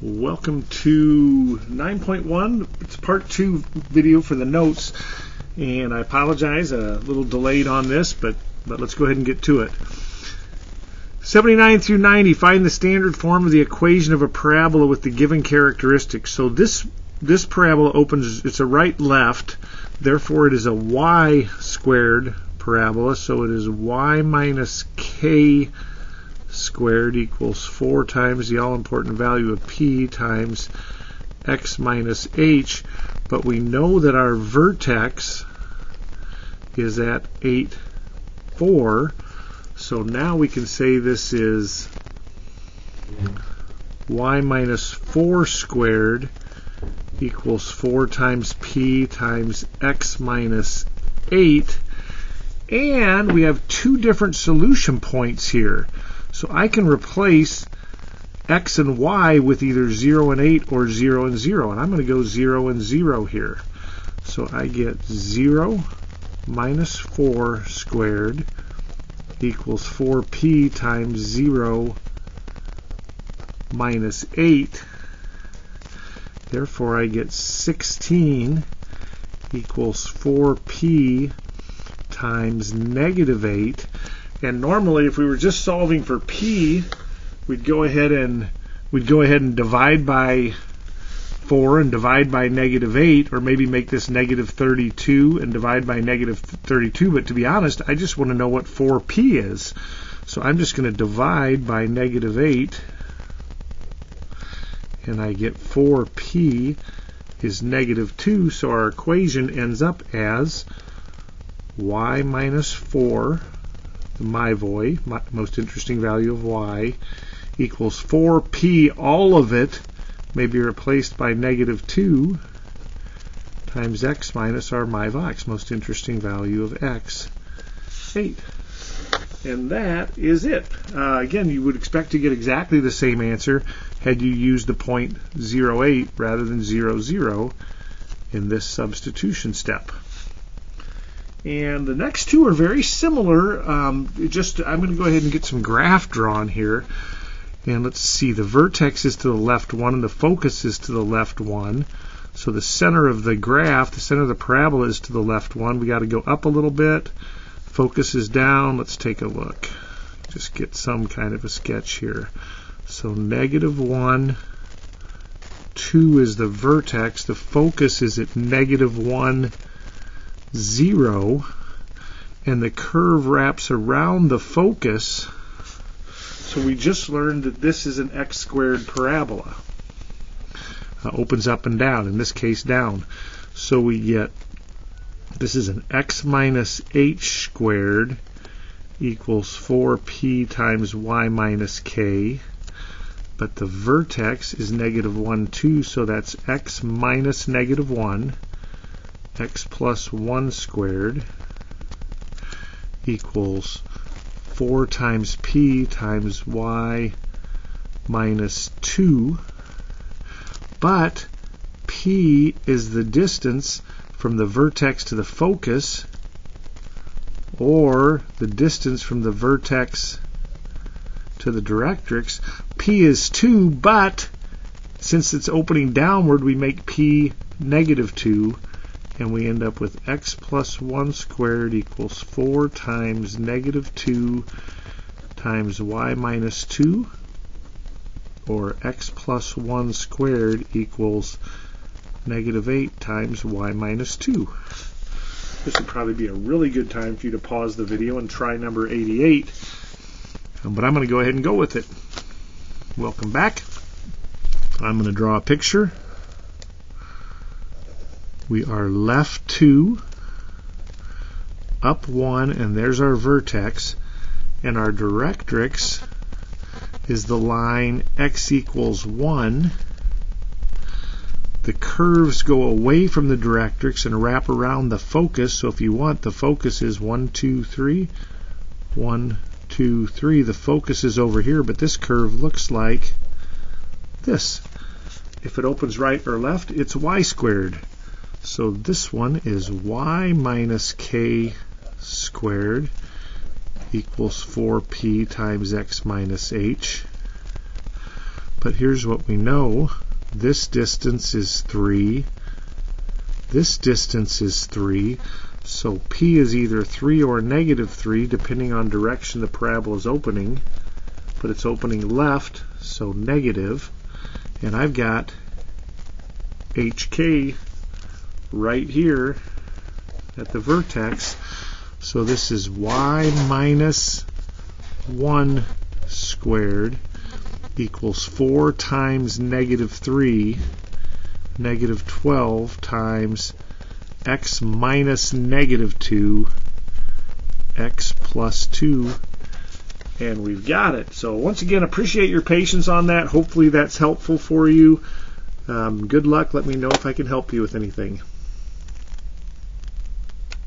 Welcome to 9.1. It's part 2 video for the notes, and I apologize, a little delayed on this, but let's go ahead and get to it. 79 through 90, find the standard form of the equation of a parabola with the given characteristics. So this parabola opens, it's a right-left, therefore it is a y squared parabola, so it is y minus k squared equals 4 times the all-important value of p times x minus h, but we know that our vertex is at 8, 4, so now we can say this is y minus 4 squared equals 4 times p times x minus 8, and we have two different solution points here. So I can replace x and y with either 0 and 8 or 0 and 0. And I'm going to go 0 and 0 here. So I get 0 minus 4 squared equals 4p times 0 minus 8. Therefore I get 16 equals 4p times negative 8. And normally, if we were just solving for p, we'd go ahead and divide by 4 and divide by negative 8, or maybe make this negative 32 and divide by negative 32. But to be honest, I just want to know what 4p is. So I'm just going to divide by negative 8, and I get 4p is negative 2. So our equation ends up as y minus 4. My most interesting value of y, equals 4p, all of it may be replaced by negative 2 times x minus our my-vox, most interesting value of x, 8. And that is it. Again, you would expect to get exactly the same answer had you used the point 0.8 rather than 0.0 in this substitution step. And the next two are very similar. I'm going to go ahead and get some graph drawn here. And let's see, the vertex is to the left 1 and the focus is to the left 1. So the center of the graph, the center of the parabola is to the left 1. We got to go up a little bit. Focus is down. Let's take a look. Just get some kind of a sketch here. So negative 1, 2 is the vertex. The focus is at negative 1, 0, and the curve wraps around the focus. So we just learned that this is an x squared parabola. Opens up and down, in this case down. So we get, this is an x minus h squared equals 4p times y minus k, but the vertex is negative 1, 2, so that's x minus negative 1, x plus 1 squared equals 4 times p times y minus 2, but p is the distance from the vertex to the focus, or the distance from the vertex to the directrix. P is 2, but since it's opening downward, we make p negative 2, and we end up with x plus 1 squared equals 4 times negative 2 times y minus 2, or x plus 1 squared equals negative 8 times y minus 2. This would probably be a really good time for you to pause the video and try number 88, but I'm going to go ahead and go with it. Welcome back. I'm going to draw a picture. We are left 2, up 1, and there's our vertex, and our directrix is the line x equals 1. The curves go away from the directrix and wrap around the focus, so if you want, the focus is 1, 2, 3, 1, 2, 3. The focus is over here, but this curve looks like this. If it opens right or left, it's y squared. So this one is y minus k squared equals 4p times x minus h. But here's what we know. This distance is 3. This distance is 3. So P is either 3 or negative 3, depending on direction the parabola is opening. But it's opening left, so negative. And I've got HK right here at the vertex. So this is y minus 1 squared equals 4 times negative 3, negative 12 times x minus negative 2, x plus 2, and we've got it. So once again, appreciate your patience on that. Hopefully that's helpful for you. Good luck. Let me know if I can help you with anything.